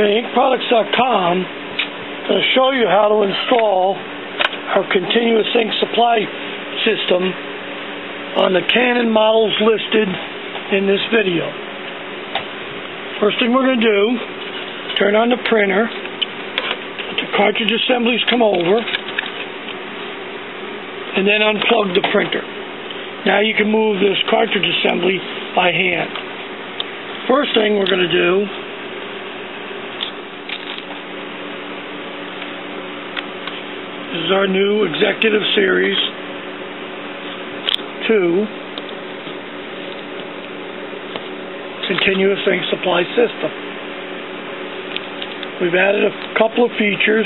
Okay, inkproducts.com is going to show you how to install our continuous ink supply system on the Canon models listed in this video. First thing we're going to do, turn on the printer, let the cartridge assemblies come over, and then unplug the printer. Now you can move this cartridge assembly by hand. First thing we're going to do is our new Executive Series 2 continuous ink supply system. We've added a couple of features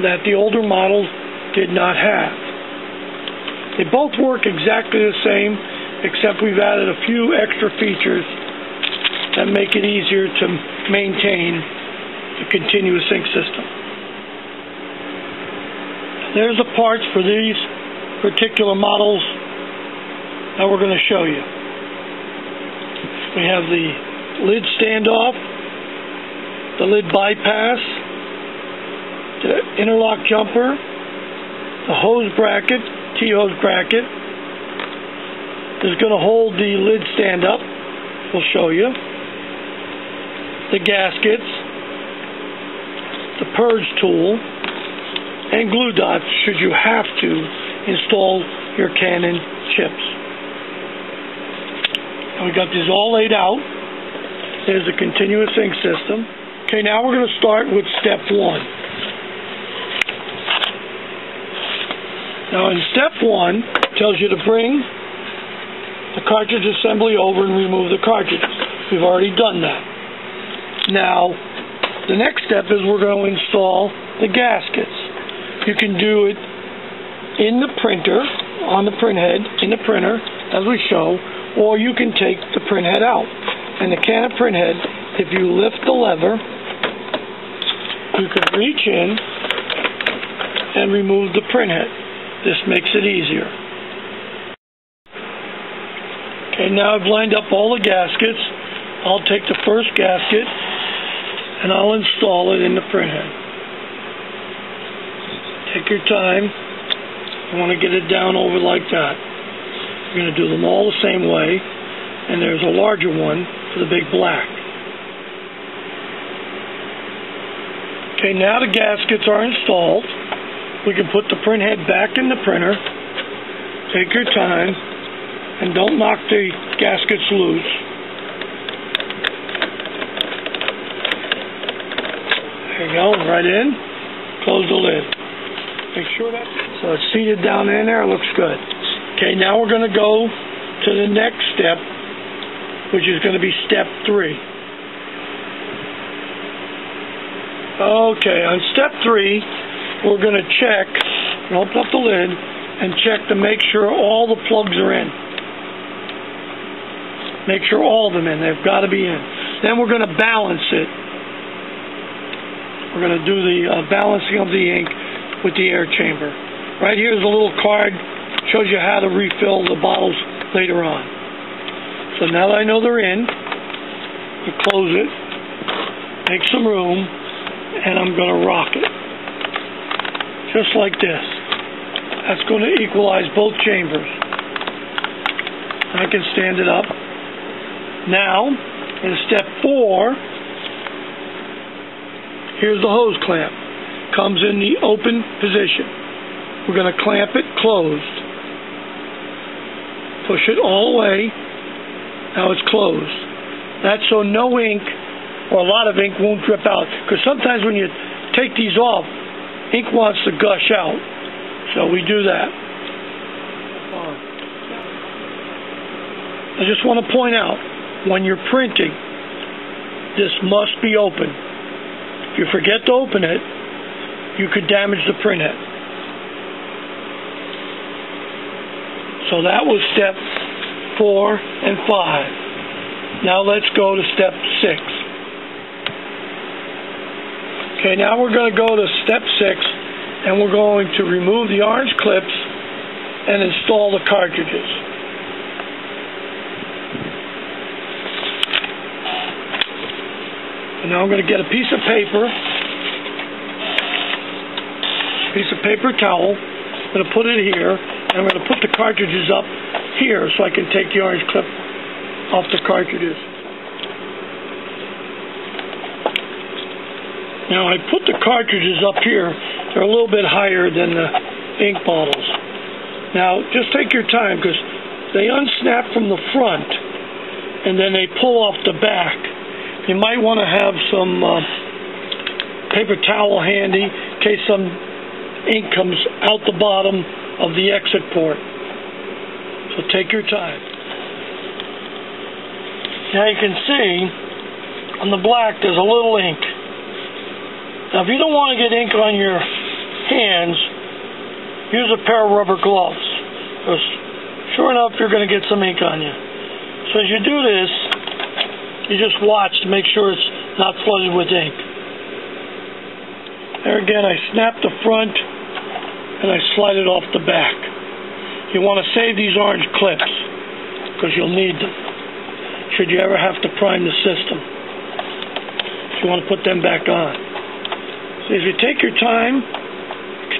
that the older models did not have. They both work exactly the same, except we've added a few extra features that make it easier to maintain the continuous ink system. There's the parts for these particular models that we're going to show you. We have the lid standoff, the lid bypass, the interlock jumper, the hose bracket, T-hose bracket. This is going to hold the lid stand up. We'll show you. The gaskets, the purge tool, and glue dots should you have to install your Canon chips. And we got these all laid out. There's the continuous ink system. Okay, now we're going to start with step 1. Now in step 1, it tells you to bring the cartridge assembly over and remove the cartridges. We've already done that. Now, the next step is we're going to install the gaskets. You can do it in the printer, on the printhead, in the printer, as we show, or you can take the printhead out. And the Canon printhead, if you lift the lever, you can reach in and remove the printhead. This makes it easier. Okay, now I've lined up all the gaskets. I'll take the first gasket and I'll install it in the printhead. Take your time. You want to get it down over like that. You're going to do them all the same way, and there's a larger one for the big black. Okay, now the gaskets are installed. We can put the printhead back in the printer. Take your time, and don't knock the gaskets loose. There you go, right in. Close the lid. Make sure that so it's seated down in there. It looks good. Okay, now we're going to go to the next step, which is going to be step 3. Okay, on step 3, we're going to check, open up the lid, and check to make sure all the plugs are in. Make sure all of them in. They've got to be in. Then we're going to balance it. We're going to do the balancing of the ink with the air chamber. Right here is a little card, shows you how to refill the bottles later on. So now that I know they're in, you close it, make some room, and I'm going to rock it. Just like this. That's going to equalize both chambers. I can stand it up. Now, in step 4, here's the hose clamp. Comes in the open position. We're going to clamp it closed. Push it all the way. Now it's closed. That's so no ink or a lot of ink won't drip out. Because sometimes when you take these off, ink wants to gush out. So we do that. I just want to point out, when you're printing, this must be open. If you forget to open it, you could damage the printhead. So that was step 4 and 5. Now let's go to step 6. Okay, now we're going to go to step 6, and we're going to remove the orange clips and install the cartridges. And now I'm going to get a piece of paper towel. I'm going to put it here, and I'm going to put the cartridges up here so I can take the orange clip off the cartridges. Now I put the cartridges up here. They're a little bit higher than the ink bottles. Now just take your time, because they unsnap from the front and then they pull off the back. You might want to have some paper towel handy in case some ink comes out the bottom of the exit port. So take your time. Now you can see on the black there's a little ink. Now if you don't want to get ink on your hands, use a pair of rubber gloves, because sure enough you're going to get some ink on you. So as you do this, you just watch to make sure it's not flooded with ink. There again, I snap the front and I slide it off the back. You want to save these orange clips because you'll need them should you ever have to prime the system. So you want to put them back on. So if you take your time,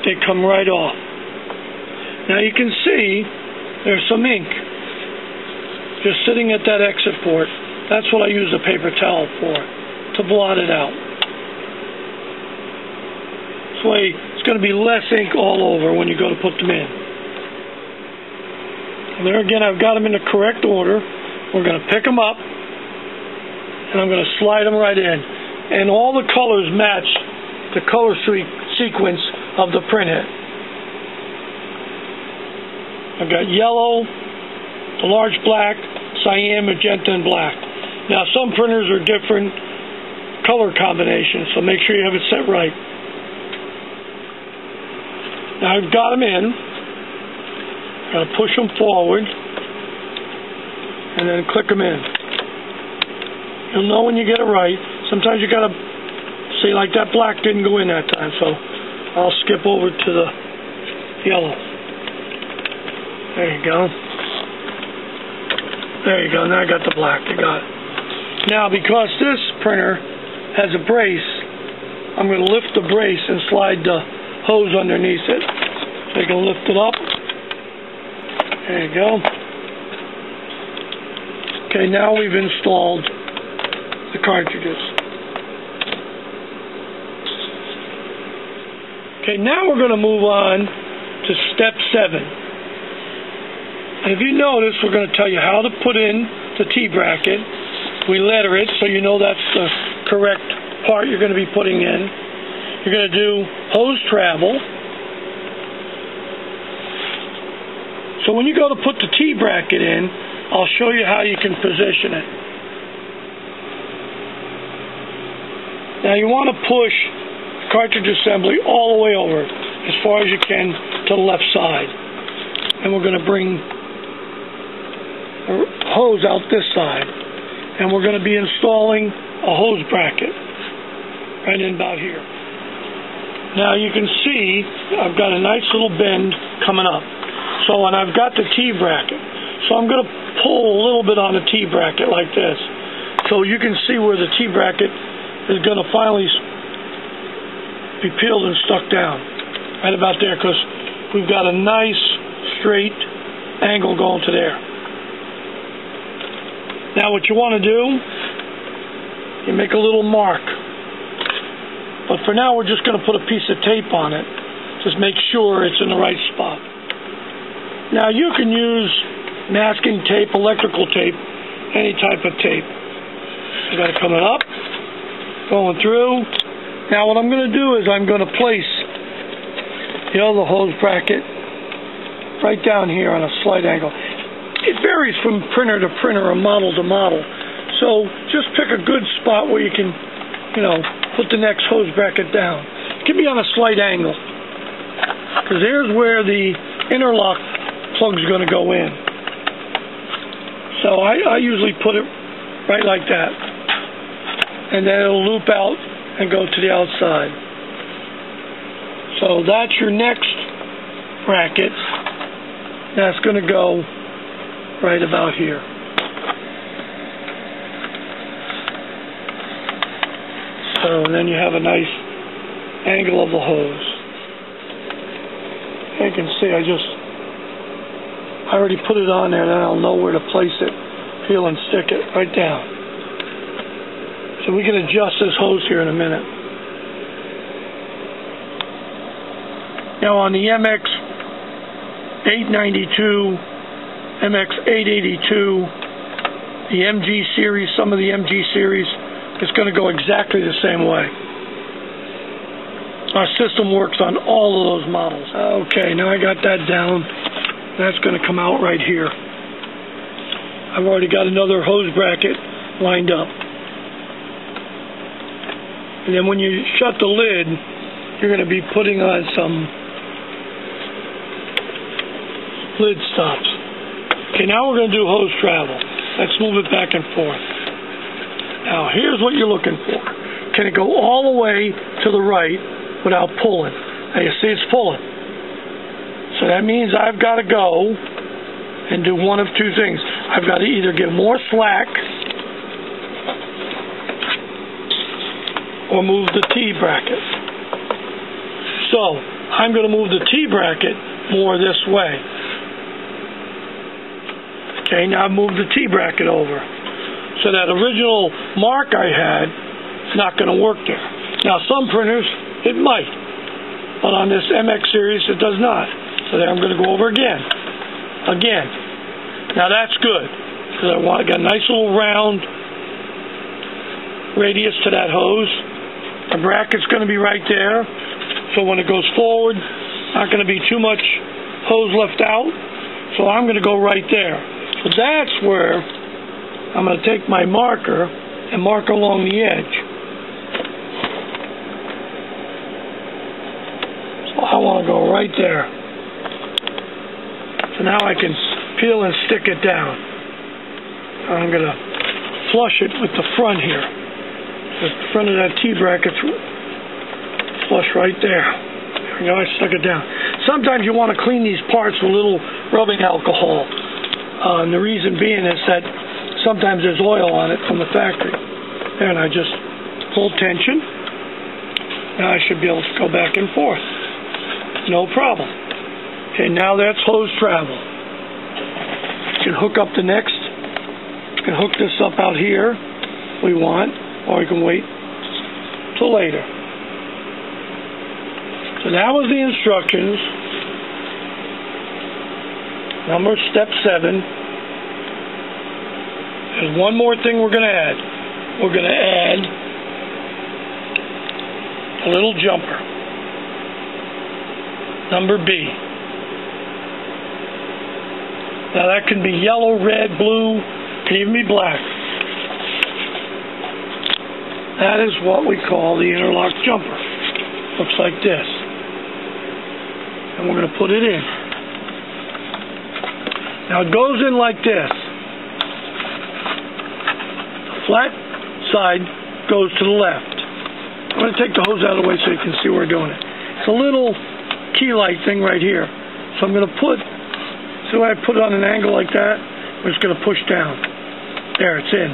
they come right off. Now you can see there's some ink just sitting at that exit port. That's what I use a paper towel for, to blot it out. This way it's going to be less ink all over when you go to put them in. And there again, I've got them in the correct order. We're going to pick them up and I'm going to slide them right in. And all the colors match the color sequence of the printhead. I've got yellow, the large black, cyan, magenta, and black. Now some printers are different color combinations, so make sure you have it set right. Now I've got them in. I'm going to push them forward and then click them in. You'll know when you get it right. Sometimes you got to see, like that black didn't go in that time, so I'll skip over to the yellow. There you go. There you go. Now I got the black. You got it. Now, because this printer has a brace, I'm going to lift the brace and slide the hose underneath it. So you can lift it up. There you go. Okay, now we've installed the cartridges. Okay, now we're going to move on to step 7. And if you notice, we're going to tell you how to put in the T-bracket. We letter it so you know that's the correct part you're going to be putting in. You're going to do hose travel. So when you go to put the T-bracket in, I'll show you how you can position it. Now you want to push the cartridge assembly all the way over as far as you can to the left side. And we're going to bring the hose out this side. And we're going to be installing a hose bracket right in about here. Now you can see I've got a nice little bend coming up. So, and I've got the T-bracket. So I'm going to pull a little bit on the T-bracket like this. So you can see where the T-bracket is going to finally be peeled and stuck down. Right about there, because we've got a nice straight angle going to there. Now what you want to do, you make a little mark. But for now we're just going to put a piece of tape on it. Just make sure it's in the right spot. Now you can use masking tape, electrical tape, any type of tape. I got it coming up, going through. Now what I'm going to do is I'm going to place the other hose bracket right down here on a slight angle. It varies from printer to printer or model to model. So just pick a good spot where you can, put the next hose bracket down. It can be on a slight angle, because there's where the interlock plug's going to go in. So I usually put it right like that, and then it'll loop out and go to the outside. So that's your next bracket. That's going to go right about here. So, and then you have a nice angle of the hose. You can see I already put it on there, then I'll know where to place it, peel and stick it right down. So we can adjust this hose here in a minute. Now on the MX892, MX882, the MG series, some of the MG series, it's going to go exactly the same way. Our system works on all of those models. Okay, now I got that down. That's going to come out right here. I've already got another hose bracket lined up. And then when you shut the lid, you're going to be putting on some lid stops. Okay, now we're going to do hose travel. Let's move it back and forth. Now, here's what you're looking for. Can it go all the way to the right without pulling? Now, you see it's pulling. So that means I've got to go and do one of two things. I've got to either give more slack or move the T-bracket. So, I'm going to move the T-bracket more this way. Okay, now I've moved the T-bracket over. So that original mark I had, it's not going to work there. Now some printers, it might. But on this MX series, it does not. So there I'm going to go over again. Again. Now that's good. Because I got a nice little round radius to that hose. The bracket's going to be right there. So when it goes forward, not going to be too much hose left out. So I'm going to go right there. So that's where I'm going to take my marker and mark along the edge. So I want to go right there. So now I can peel and stick it down. I'm going to flush it with the front here. The front of that T-bracket's flush right there. There we go, I stuck it down. Sometimes you want to clean these parts with a little rubbing alcohol. And the reason being is that sometimes there's oil on it from the factory. There, and I just pull tension. Now I should be able to go back and forth. No problem. Okay, now that's hose travel. You can hook up the next. You can hook this up out here if we want, or you can wait till later. So that was the instructions. Step 7. There's one more thing we're going to add. We're going to add a little jumper. Number B. Now that can be yellow, red, blue, can even be black. That is what we call the interlock jumper. Looks like this. And we're going to put it in. Now it goes in like this. Flat side goes to the left. I'm going to take the hose out of the way so you can see where we're doing it. It's a little key light thing right here. So I'm going to see when I put it on an angle like that, I'm just going to push down. There, it's in.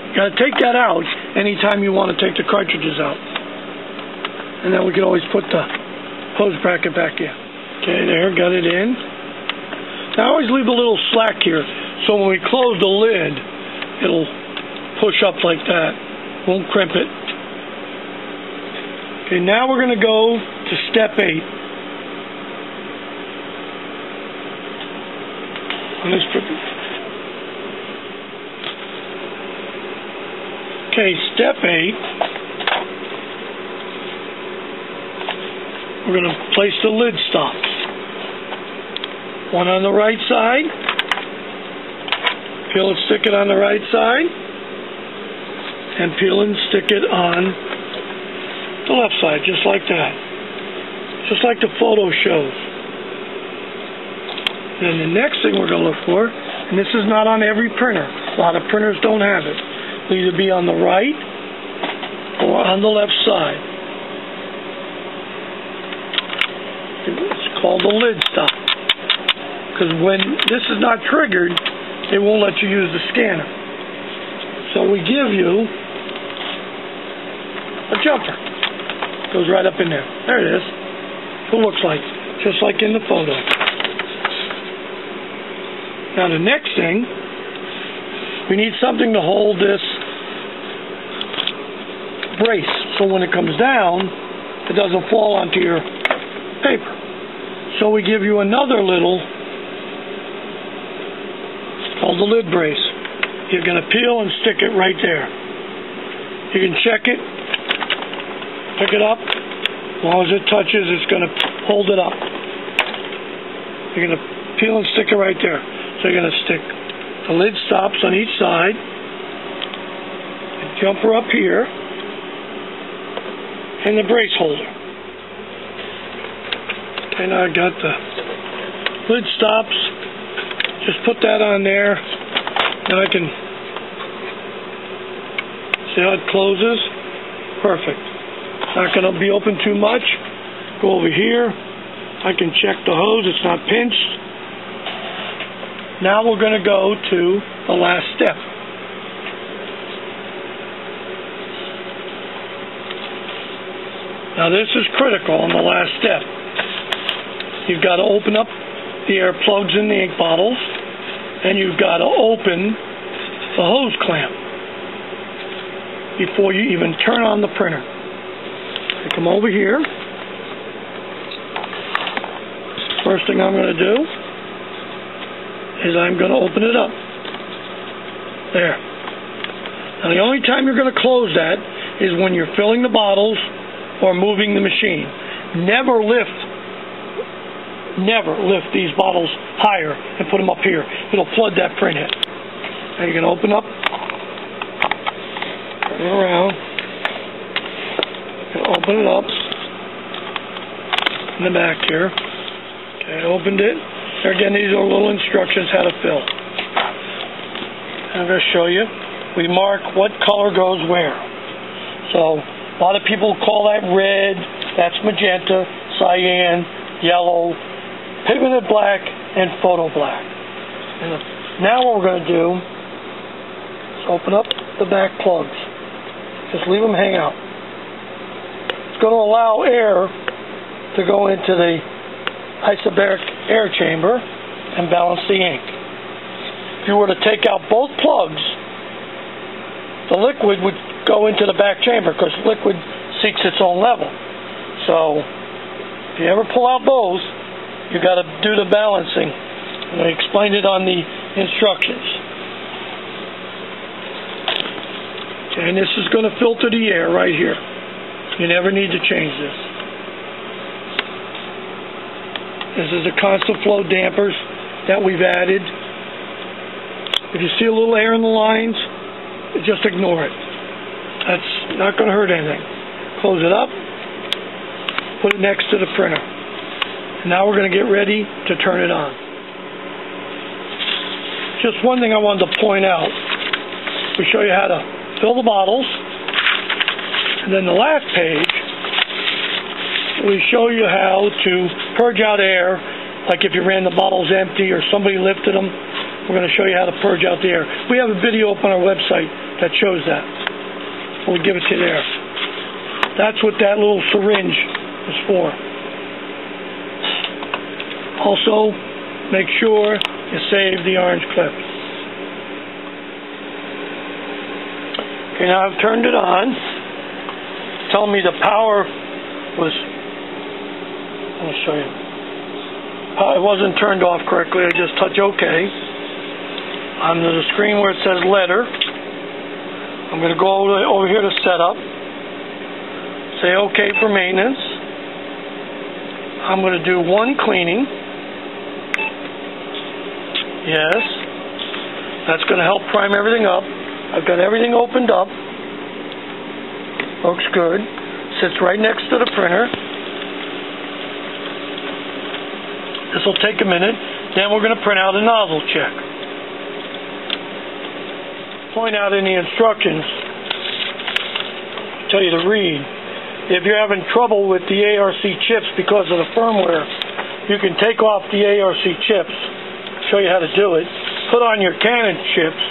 You got to take that out anytime you want to take the cartridges out. And then we can always put the hose bracket back in. Okay, there, got it in. Now I always leave a little slack here, so when we close the lid, it'll push up like that. Won't crimp it. Okay, now we're going to go to step 8. Okay, step 8. We're going to place the lid stops. One on the right side. Peel and stick it on the right side. And peel and stick it on the left side, just like that. Just like the photo shows. And the next thing we're going to look for, and this is not on every printer. A lot of printers don't have it. It'll either be on the right or on the left side. It's called the lid stop. Because when this is not triggered, it won't let you use the scanner. So we give you a jumper. Goes right up in there. There it is. It looks like, just like in the photo. Now the next thing, we need something to hold this brace so when it comes down, it doesn't fall onto your paper. So we give you another little, called the lid brace. You're going to peel and stick it right there. You can check it, pick it up. As long as it touches, it's going to hold it up. You're going to peel and stick it right there. So you're going to stick the lid stops on each side, the jumper up here, and the brace holder. Okay, now I got the lid stops. Just put that on there. Now I can see how it closes. Perfect. Not going to be open too much. Go over here. I can check the hose. It's not pinched. Now we're going to go to the last step. Now this is critical on the last step. You've got to open up the air plugs in the ink bottles, and you've got to open the hose clamp before you even turn on the printer. I come over here. First thing I'm going to do is I'm going to open it up. There. Now the only time you're going to close that is when you're filling the bottles or moving the machine. Never lift these bottles higher and put them up here. It'll flood that printhead. Now you're going to open up, turn it around, open it up in the back here. Okay, I opened it. There again, these are little instructions how to fill. I'm going to show you. We mark what color goes where. So a lot of people call that red, that's magenta, cyan, yellow, pigmented black, and photo black. And now what we're going to do is open up the back plugs. Just leave them hang out. It's going to allow air to go into the isobaric air chamber and balance the ink. If you were to take out both plugs, the liquid would go into the back chamber because liquid seeks its own level. So if you ever pull out both, you got to do the balancing. And I explained it on the instructions. Okay, and this is going to filter the air right here. You never need to change this. This is the constant flow dampers that we've added. If you see a little air in the lines, just ignore it. That's not going to hurt anything. Close it up, put it next to the printer. And now we're going to get ready to turn it on. Just one thing I wanted to point out. We show you how to fill the bottles. And then the last page, we show you how to purge out air. Like if you ran the bottles empty or somebody lifted them, we're going to show you how to purge out the air. We have a video up on our website that shows that. We'll give it to you there. That's what that little syringe is for. Also, make sure you save the orange clip. Okay, now I've turned it on. It's telling me the power was, let me show you. It wasn't turned off correctly. I just touch OK. On the screen where it says letter, I'm going to go over here to setup. Say OK for maintenance. I'm going to do one cleaning. Yes. That's going to help prime everything up. I've got everything opened up. Looks good. Sits right next to the printer. This will take a minute. Then we're going to print out a nozzle check. Point out in the instructions, tell you to read. If you're having trouble with the ARC chips because of the firmware, you can take off the ARC chips. Show you how to do it. Put on your Canon chips,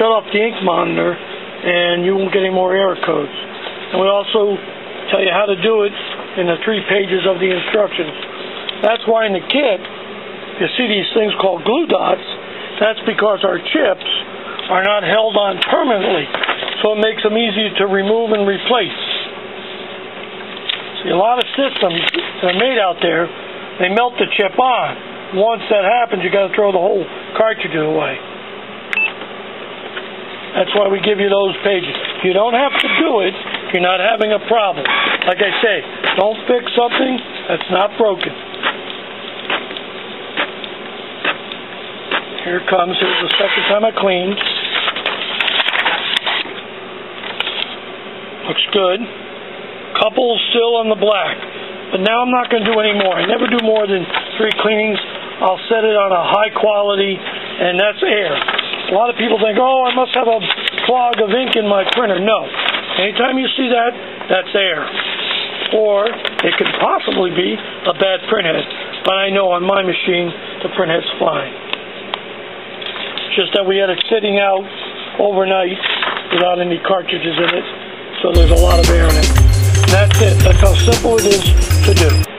shut off the ink monitor, and you won't get any more error codes. And we also tell you how to do it in the 3 pages of the instructions. That's why in the kit, you see these things called glue dots. That's because our chips are not held on permanently, so it makes them easy to remove and replace. See, a lot of systems that are made out there, they melt the chip on. Once that happens, you got to throw the whole cartridge away. That's why we give you those pages. You don't have to do it if you're not having a problem. Like I say, don't fix something that's not broken. Here it comes. Here's the second time I cleaned. Looks good. Couple still on the black. But now I'm not going to do any more. I never do more than 3 cleanings. I'll set it on a high quality, and that's air. A lot of people think, oh, I must have a clog of ink in my printer. No. Anytime you see that, that's air. Or it could possibly be a bad printhead. But I know on my machine, the printhead's fine. It's just that we had it sitting out overnight without any cartridges in it. So there's a lot of air in it. And that's it. That's how simple it is to do.